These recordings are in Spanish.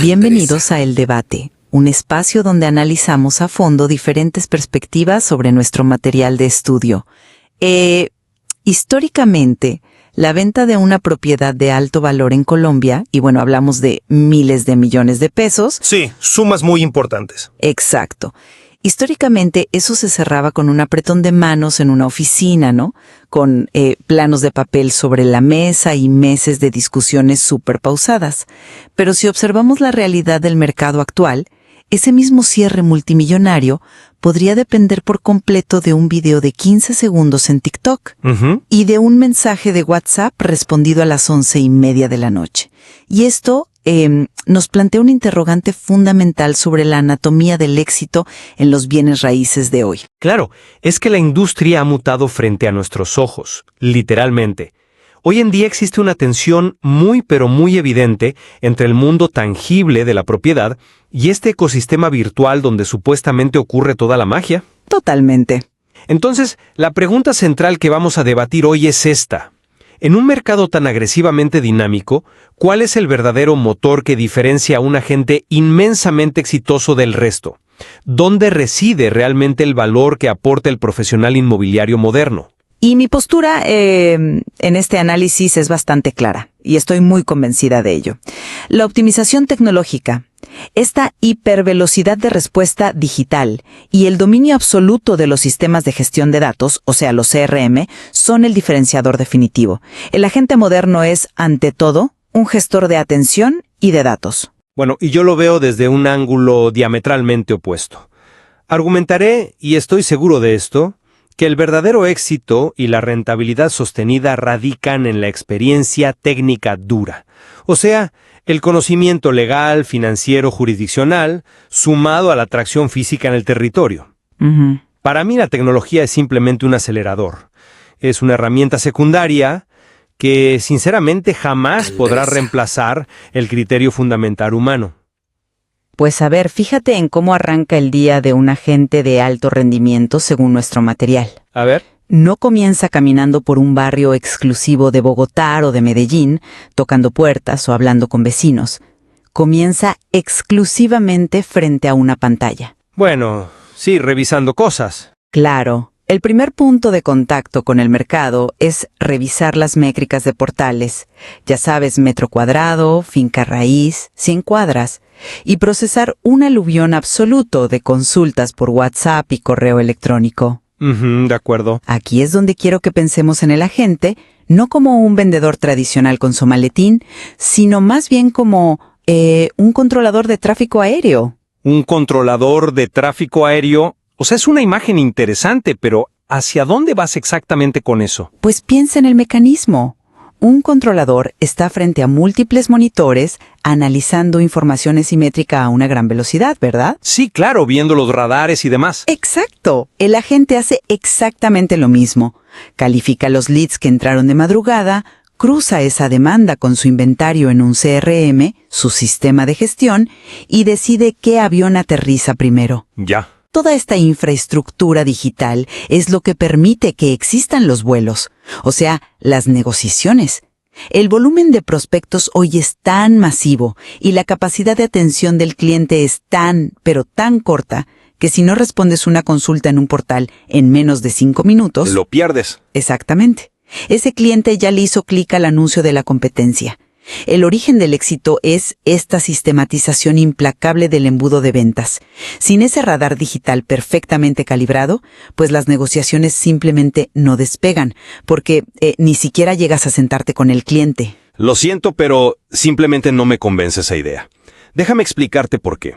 Bienvenidos a El Debate, un espacio donde analizamos a fondo diferentes perspectivas sobre nuestro material de estudio. Históricamente, la venta de una propiedad de alto valor en Colombia, y bueno, hablamos de miles de millones de pesos. Sí, sumas muy importantes. Exacto. Históricamente eso se cerraba con un apretón de manos en una oficina, ¿no? Con planos de papel sobre la mesa y meses de discusiones súper pausadas. Pero si observamos la realidad del mercado actual, ese mismo cierre multimillonario podría depender por completo de un video de 15 segundos en TikTok y de un mensaje de WhatsApp respondido a las 11:30 de la noche. Y esto nos plantea un interrogante fundamental sobre la anatomía del éxito en los bienes raíces de hoy. Claro, es que la industria ha mutado frente a nuestros ojos, literalmente. Hoy en día existe una tensión muy pero muy evidente entre el mundo tangible de la propiedad y este ecosistema virtual donde supuestamente ocurre toda la magia. Totalmente. Entonces, la pregunta central que vamos a debatir hoy es esta. En un mercado tan agresivamente dinámico, ¿cuál es el verdadero motor que diferencia a un agente inmensamente exitoso del resto? ¿Dónde reside realmente el valor que aporta el profesional inmobiliario moderno? Y mi postura en este análisis es bastante clara, y estoy muy convencida de ello. La optimización tecnológica, esta hipervelocidad de respuesta digital y el dominio absoluto de los sistemas de gestión de datos, o sea, los CRM, son el diferenciador definitivo. El agente moderno es, ante todo, un gestor de atención y de datos. Bueno, y yo lo veo desde un ángulo diametralmente opuesto. Argumentaré, y estoy seguro de esto, que el verdadero éxito y la rentabilidad sostenida radican en la experiencia técnica dura. O sea, el conocimiento legal, financiero, jurisdiccional, sumado a la atracción física en el territorio. Para mí la tecnología es simplemente un acelerador. Es una herramienta secundaria que, sinceramente, jamás podrá reemplazar el criterio fundamental humano. Pues a ver, fíjate en cómo arranca el día de un agente de alto rendimiento según nuestro material. A ver. No comienza caminando por un barrio exclusivo de Bogotá o de Medellín, tocando puertas o hablando con vecinos. Comienza exclusivamente frente a una pantalla. Bueno, sí, revisando cosas. Claro. El primer punto de contacto con el mercado es revisar las métricas de portales. Ya sabes, metro cuadrado, finca raíz, 100 cuadras. Y procesar un aluvión absoluto de consultas por WhatsApp y correo electrónico. De acuerdo. Aquí es donde quiero que pensemos en el agente, no como un vendedor tradicional con su maletín, sino más bien como un controlador de tráfico aéreo. Un controlador de tráfico aéreo. O sea, es una imagen interesante, pero ¿hacia dónde vas exactamente con eso? Pues piensa en el mecanismo. Un controlador está frente a múltiples monitores analizando información simétrica a una gran velocidad, ¿verdad? Sí, claro, viendo los radares y demás. Exacto. El agente hace exactamente lo mismo. Califica los leads que entraron de madrugada, cruza esa demanda con su inventario en un CRM, su sistema de gestión, y decide qué avión aterriza primero. Ya. Toda esta infraestructura digital es lo que permite que existan los vuelos, o sea, las negociaciones. El volumen de prospectos hoy es tan masivo y la capacidad de atención del cliente es tan, pero tan corta, que si no respondes una consulta en un portal en menos de 5 minutos... Lo pierdes. Exactamente. Ese cliente ya le hizo clic al anuncio de la competencia. El origen del éxito es esta sistematización implacable del embudo de ventas. Sin ese radar digital perfectamente calibrado, pues las negociaciones simplemente no despegan, porque ni siquiera llegas a sentarte con el cliente. Lo siento, pero simplemente no me convence esa idea. Déjame explicarte por qué.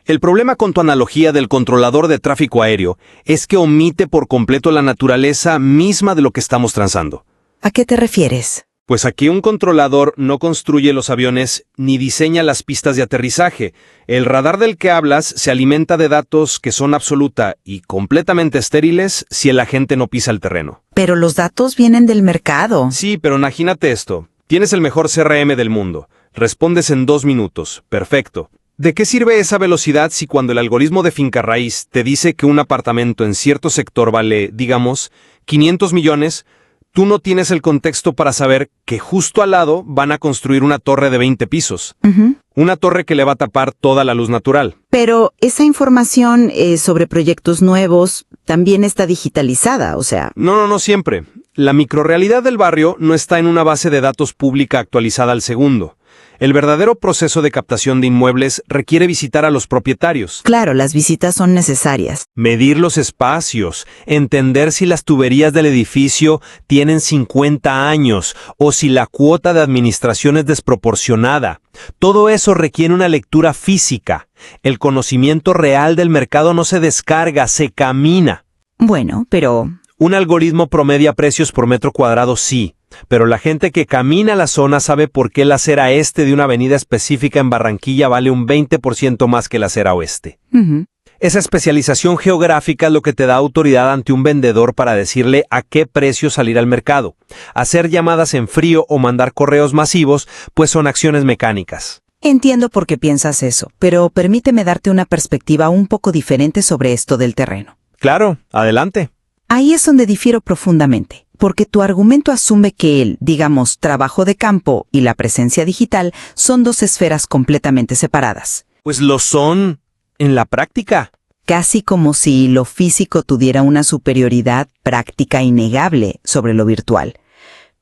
El problema con tu analogía del controlador de tráfico aéreo es que omite por completo la naturaleza misma de lo que estamos transando. ¿A qué te refieres? Pues aquí un controlador no construye los aviones ni diseña las pistas de aterrizaje. El radar del que hablas se alimenta de datos que son absoluta y completamente estériles si el agente no pisa el terreno. Pero los datos vienen del mercado. Sí, pero imagínate esto. Tienes el mejor CRM del mundo. Respondes en 2 minutos. Perfecto. ¿De qué sirve esa velocidad si cuando el algoritmo de finca raíz te dice que un apartamento en cierto sector vale, digamos, 500 millones... tú no tienes el contexto para saber que justo al lado van a construir una torre de 20 pisos. Ujú. Una torre que le va a tapar toda la luz natural. Pero esa información sobre proyectos nuevos también está digitalizada, o sea, No siempre. La microrrealidad del barrio no está en una base de datos pública actualizada al segundo. El verdadero proceso de captación de inmuebles requiere visitar a los propietarios, claro, las visitas son necesarias. medir los espacios, entender si las tuberías del edificio tienen 50 años o si la cuota de administración es desproporcionada. Todo eso requiere una lectura física. El conocimiento real del mercado no se descarga, se camina. Bueno, pero Un algoritmo promedia precios por metro cuadrado, sí, pero la gente que camina la zona sabe por qué la acera este de una avenida específica en Barranquilla vale un 20% más que la acera oeste. ujú, Esa especialización geográfica es lo que te da autoridad ante un vendedor para decirle a qué precio salir al mercado. Hacer llamadas en frío o mandar correos masivos, pues son acciones mecánicas. entiendo por qué piensas eso, pero permíteme darte una perspectiva un poco diferente sobre esto del terreno. Claro, adelante. Ahí es donde difiero profundamente, porque tu argumento asume que el, digamos, trabajo de campo y la presencia digital son dos esferas completamente separadas. Pues lo son en la práctica. Casi como si lo físico tuviera una superioridad práctica innegable sobre lo virtual.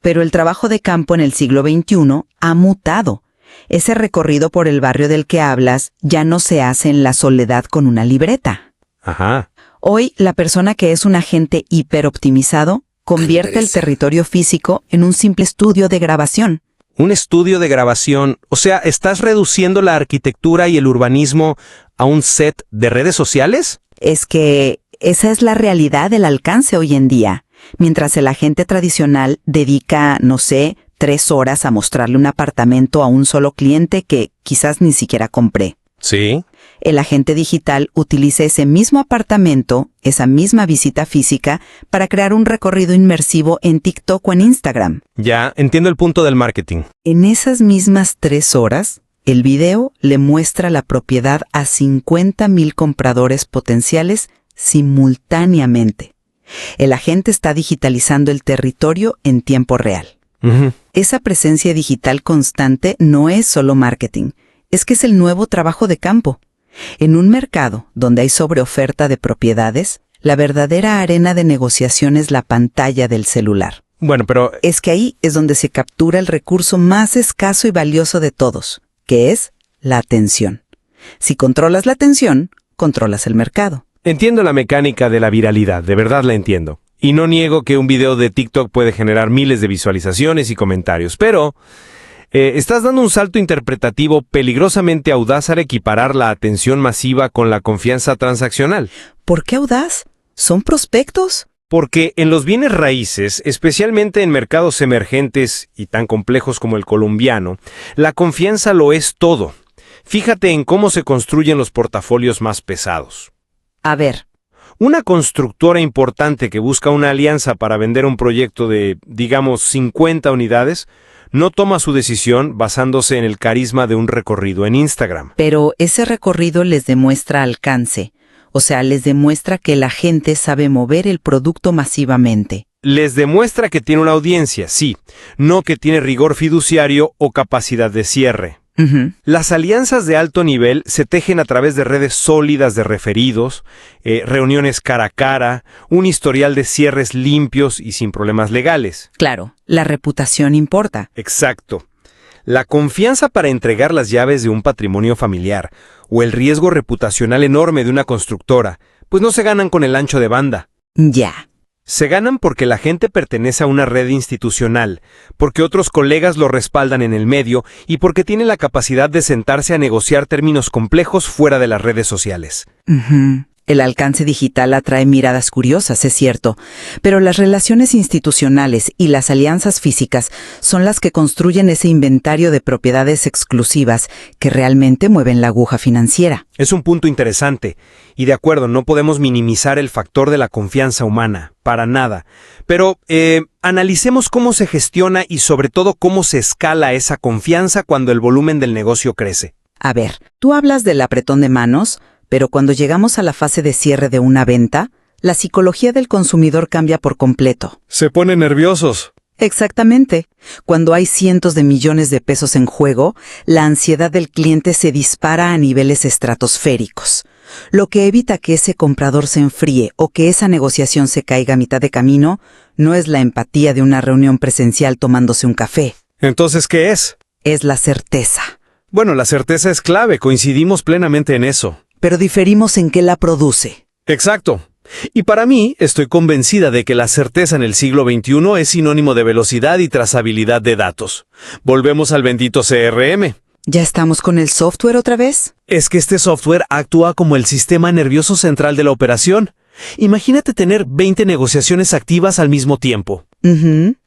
Pero el trabajo de campo en el siglo XXI ha mutado. Ese recorrido por el barrio del que hablas ya no se hace en la soledad con una libreta. Ajá. Hoy, la persona que es un agente hiperoptimizado convierte el territorio físico en un simple estudio de grabación. Un estudio de grabación, o sea, ¿estás reduciendo la arquitectura y el urbanismo a un set de redes sociales? Es que esa es la realidad del alcance hoy en día. Mientras el agente tradicional dedica, no sé, 3 horas a mostrarle un apartamento a un solo cliente que quizás ni siquiera compré. Sí. El agente digital utiliza ese mismo apartamento, esa misma visita física, para crear un recorrido inmersivo en TikTok o en Instagram. Ya, entiendo el punto del marketing. En esas mismas 3 horas, el video le muestra la propiedad a 50,000 compradores potenciales simultáneamente. El agente está digitalizando el territorio en tiempo real. Ujú. Esa presencia digital constante no es solo marketing, es que es el nuevo trabajo de campo. En un mercado donde hay sobreoferta de propiedades, la verdadera arena de negociación es la pantalla del celular. Bueno, pero Es que ahí es donde se captura el recurso más escaso y valioso de todos, que es la atención. Si controlas la atención, controlas el mercado. entiendo la mecánica de la viralidad, de verdad la entiendo. Y no niego que un video de TikTok puede generar miles de visualizaciones y comentarios, pero estás dando un salto interpretativo peligrosamente audaz al equiparar la atención masiva con la confianza transaccional. ¿Por qué audaz? ¿Son prospectos? Porque en los bienes raíces, especialmente en mercados emergentes y tan complejos como el colombiano, la confianza lo es todo. Fíjate en cómo se construyen los portafolios más pesados. A ver, Una constructora importante que busca una alianza para vender un proyecto de, digamos, 50 unidades, no toma su decisión basándose en el carisma de un recorrido en Instagram. pero ese recorrido les demuestra alcance, o sea, les demuestra que la gente sabe mover el producto masivamente. Les demuestra que tiene una audiencia, sí, no que tiene rigor fiduciario o capacidad de cierre. Ujú. Las alianzas de alto nivel se tejen a través de redes sólidas de referidos, reuniones cara a cara, un historial de cierres limpios y sin problemas legales. Claro, la reputación importa. Exacto. La confianza para entregar las llaves de un patrimonio familiar o el riesgo reputacional enorme de una constructora, pues no se ganan con el ancho de banda. Ya. Se ganan porque la gente pertenece a una red institucional, porque otros colegas lo respaldan en el medio y porque tiene la capacidad de sentarse a negociar términos complejos fuera de las redes sociales. Ujú. El alcance digital atrae miradas curiosas, es cierto, pero las relaciones institucionales y las alianzas físicas son las que construyen ese inventario de propiedades exclusivas que realmente mueven la aguja financiera. Es un punto interesante, y de acuerdo, no podemos minimizar el factor de la confianza humana, para nada. Pero analicemos cómo se gestiona y sobre todo cómo se escala esa confianza cuando el volumen del negocio crece. A ver, tú hablas del apretón de manos, pero cuando llegamos a la fase de cierre de una venta, La psicología del consumidor cambia por completo. Se ponen nerviosos. Exactamente. Cuando hay cientos de millones de pesos en juego, la ansiedad del cliente se dispara a niveles estratosféricos, lo que evita que ese comprador se enfríe o que esa negociación se caiga a mitad de camino. No es la empatía de una reunión presencial tomándose un café. Entonces, ¿qué es? Es la certeza. Bueno, la certeza es clave, coincidimos plenamente en eso. Pero diferimos en qué la produce. Exacto. Y para mí, estoy convencida de que la certeza en el siglo XXI es sinónimo de velocidad y trazabilidad de datos. Volvemos al bendito CRM. ¿Ya estamos con el software otra vez? Es que este software actúa como el sistema nervioso central de la operación. Imagínate tener 20 negociaciones activas al mismo tiempo.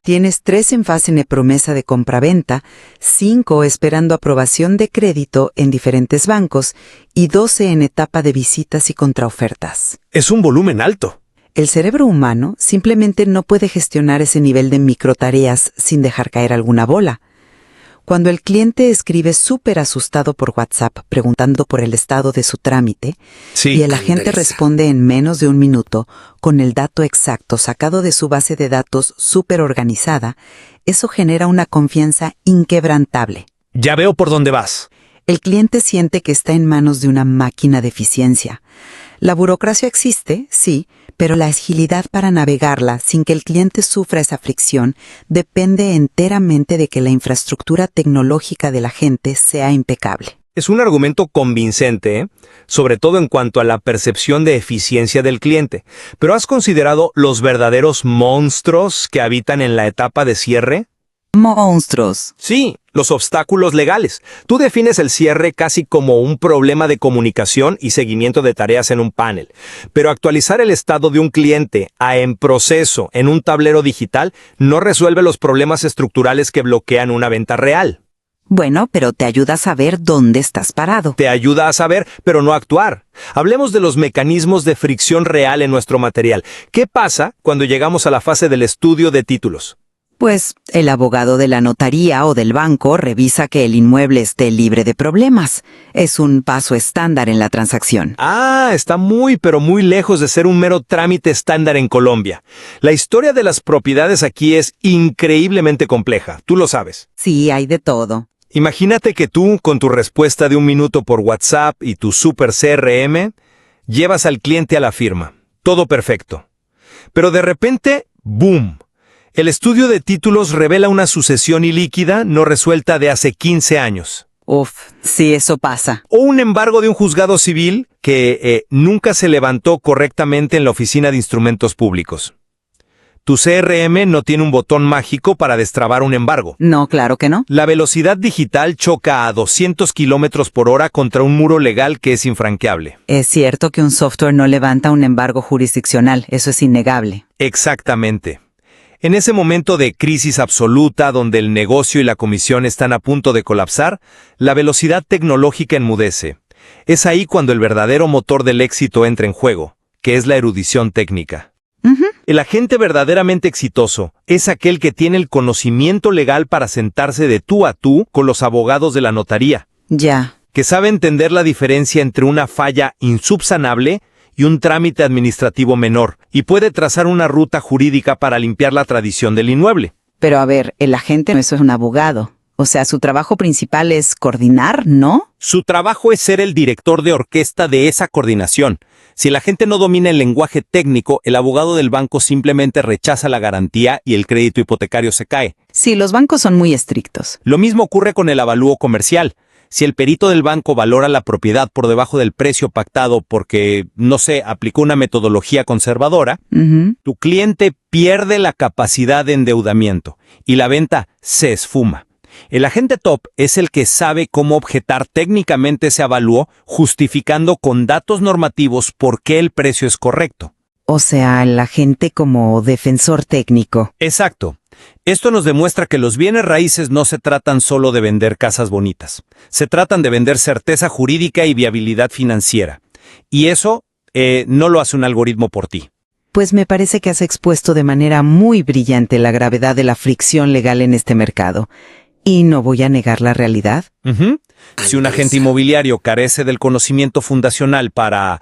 Tienes 3 en fase de promesa de compraventa, 5 esperando aprobación de crédito en diferentes bancos y 12 en etapa de visitas y contraofertas. Es un volumen alto. El cerebro humano simplemente no puede gestionar ese nivel de microtareas sin dejar caer alguna bola. Cuando el cliente escribe súper asustado por WhatsApp preguntando por el estado de su trámite, Sí, y el agente responde en menos de un minuto con el dato exacto sacado de su base de datos súper organizada, eso genera una confianza inquebrantable. Ya veo por dónde vas. El cliente siente que está en manos de una máquina de eficiencia. La burocracia existe, sí, pero la agilidad para navegarla sin que el cliente sufra esa fricción depende enteramente de que la infraestructura tecnológica de la gente sea impecable. Es un argumento convincente, ¿eh? Sobre todo en cuanto a la percepción de eficiencia del cliente. ¿Pero has considerado los verdaderos monstruos que habitan en la etapa de cierre? ¡Monstruos! Sí, los obstáculos legales. Tú defines el cierre casi como un problema de comunicación y seguimiento de tareas en un panel. Pero actualizar el estado de un cliente a en proceso en un tablero digital no resuelve los problemas estructurales que bloquean una venta real. Bueno, pero te ayuda a saber dónde estás parado. Te ayuda a saber, pero no a actuar. Hablemos de los mecanismos de fricción real en nuestro material. ¿Qué pasa cuando llegamos a la fase del estudio de títulos? Pues el abogado de la notaría o del banco revisa que el inmueble esté libre de problemas. Es un paso estándar en la transacción. Está muy, pero muy lejos de ser un mero trámite estándar en Colombia. La historia de las propiedades aquí es increíblemente compleja, tú lo sabes. Sí, hay de todo. Imagínate que tú, con tu respuesta de 1 minuto por WhatsApp y tu super CRM, llevas al cliente a la firma. Todo perfecto. Pero de repente, ¡boom! El estudio de títulos revela una sucesión ilíquida no resuelta de hace 15 años. Uf, sí, eso pasa. O un embargo de un juzgado civil que nunca se levantó correctamente en la Oficina de Instrumentos Públicos. Tu CRM no tiene un botón mágico para destrabar un embargo. No, claro que no. La velocidad digital choca a 200 kilómetros por hora contra un muro legal que es infranqueable. Es cierto que un software no levanta un embargo jurisdiccional, eso es innegable. Exactamente. En ese momento de crisis absoluta donde el negocio y la comisión están a punto de colapsar, la velocidad tecnológica enmudece. Es ahí cuando el verdadero motor del éxito entra en juego, que es la erudición técnica. El agente verdaderamente exitoso es aquel que tiene el conocimiento legal para sentarse de tú a tú con los abogados de la notaría, Ya. que sabe entender la diferencia entre una falla insubsanable y un trámite administrativo menor, y puede trazar una ruta jurídica para limpiar la tradición del inmueble. Pero a ver, el agente no es un abogado. O sea, su trabajo principal es coordinar, ¿no? Su trabajo es ser el director de orquesta de esa coordinación. Si el agente no domina el lenguaje técnico, el abogado del banco simplemente rechaza la garantía y el crédito hipotecario se cae. Sí, los bancos son muy estrictos. Lo mismo ocurre con el avalúo comercial. Si el perito del banco valora la propiedad por debajo del precio pactado porque, no sé, aplicó una metodología conservadora, tu cliente pierde la capacidad de endeudamiento y la venta se esfuma. El agente top es el que sabe cómo objetar técnicamente ese avalúo, justificando con datos normativos por qué el precio es correcto. O sea, el agente como defensor técnico. Exacto. Esto nos demuestra que los bienes raíces no se tratan solo de vender casas bonitas. Se tratan de vender certeza jurídica y viabilidad financiera. Y eso no lo hace un algoritmo por ti. Pues me parece que has expuesto de manera muy brillante la gravedad de la fricción legal en este mercado. Y no voy a negar la realidad. Si un agente inmobiliario carece del conocimiento fundacional para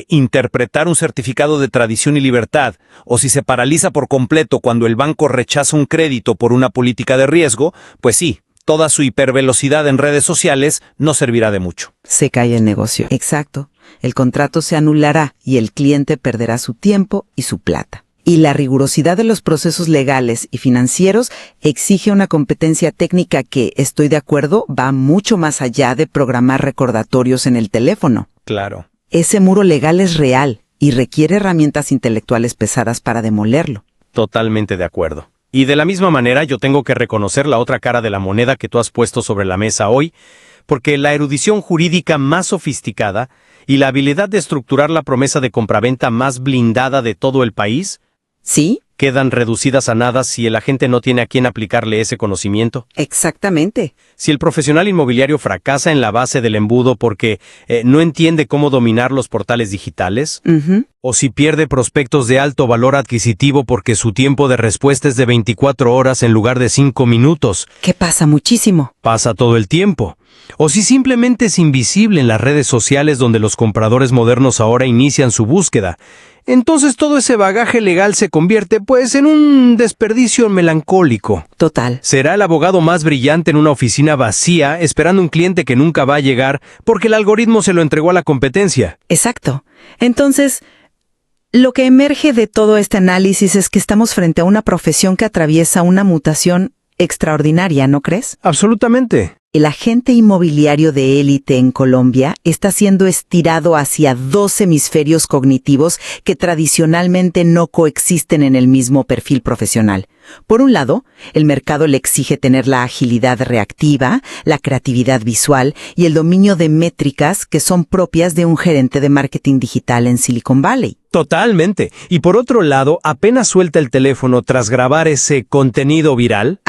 interpretar un certificado de tradición y libertad, o si se paraliza por completo cuando el banco rechaza un crédito por una política de riesgo, pues sí, toda su hipervelocidad en redes sociales no servirá de mucho. Se cae el negocio. Exacto. El contrato se anulará y el cliente perderá su tiempo y su plata. Y la rigurosidad de los procesos legales y financieros exige una competencia técnica que, estoy de acuerdo, va mucho más allá de programar recordatorios en el teléfono. Claro. Ese muro legal es real y requiere herramientas intelectuales pesadas para demolerlo. Totalmente de acuerdo. Y de la misma manera yo tengo que reconocer la otra cara de la moneda que tú has puesto sobre la mesa hoy, porque la erudición jurídica más sofisticada y la habilidad de estructurar la promesa de compraventa más blindada de todo el país ¿Sí? quedan reducidas a nada si el agente no tiene a quién aplicarle ese conocimiento. Exactamente. Si el profesional inmobiliario fracasa en la base del embudo porque no entiende cómo dominar los portales digitales, o si pierde prospectos de alto valor adquisitivo porque su tiempo de respuesta es de 24 horas en lugar de 5 minutos. ¿Qué pasa? Muchísimo. Pasa todo el tiempo. O si simplemente es invisible en las redes sociales donde los compradores modernos ahora inician su búsqueda. Entonces todo ese bagaje legal se convierte, pues, en un desperdicio melancólico. Total. Será el abogado más brillante en una oficina vacía, esperando un cliente que nunca va a llegar, porque el algoritmo se lo entregó a la competencia. Exacto. Entonces, lo que emerge de todo este análisis es que estamos frente a una profesión que atraviesa una mutación extraordinaria, ¿no crees? Absolutamente. El agente inmobiliario de élite en Colombia está siendo estirado hacia 2 hemisferios cognitivos que tradicionalmente no coexisten en el mismo perfil profesional. Por un lado, el mercado le exige tener la agilidad reactiva, la creatividad visual y el dominio de métricas que son propias de un gerente de marketing digital en Silicon Valley. Totalmente. Y por otro lado, apenas suelta el teléfono tras grabar ese contenido viral,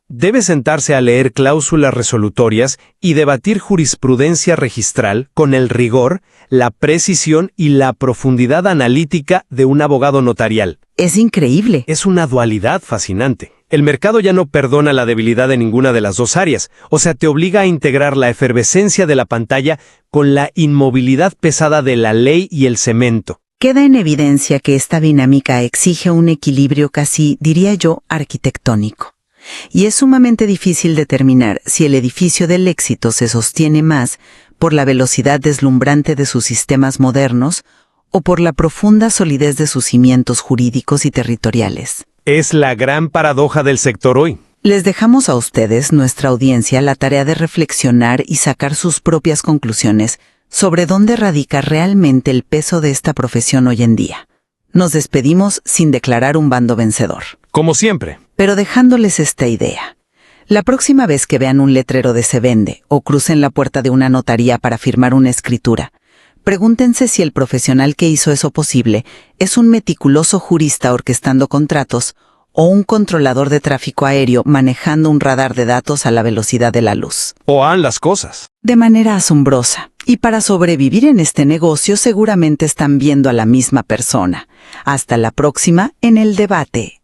debe sentarse a leer cláusulas resolutorias y debatir jurisprudencia registral con el rigor, la precisión y la profundidad analítica de un abogado notarial. Es increíble. Es una dualidad fascinante. El mercado ya no perdona la debilidad de ninguna de las dos áreas, o sea, te obliga a integrar la efervescencia de la pantalla con la inmovilidad pesada de la ley y el cemento. Queda en evidencia que esta dinámica exige un equilibrio casi, diría yo, arquitectónico. Y es sumamente difícil determinar si el edificio del éxito se sostiene más por la velocidad deslumbrante de sus sistemas modernos o por la profunda solidez de sus cimientos jurídicos y territoriales. Es la gran paradoja del sector hoy. Les dejamos a ustedes, nuestra audiencia, la tarea de reflexionar y sacar sus propias conclusiones sobre dónde radica realmente el peso de esta profesión hoy en día. Nos despedimos sin declarar un bando vencedor. Como siempre. Pero dejándoles esta idea. La próxima vez que vean un letrero de se vende o crucen la puerta de una notaría para firmar una escritura, pregúntense si el profesional que hizo eso posible es un meticuloso jurista orquestando contratos o un controlador de tráfico aéreo manejando un radar de datos a la velocidad de la luz. O ambas cosas. De manera asombrosa. Y para sobrevivir en este negocio seguramente están viendo a la misma persona. Hasta la próxima en el debate.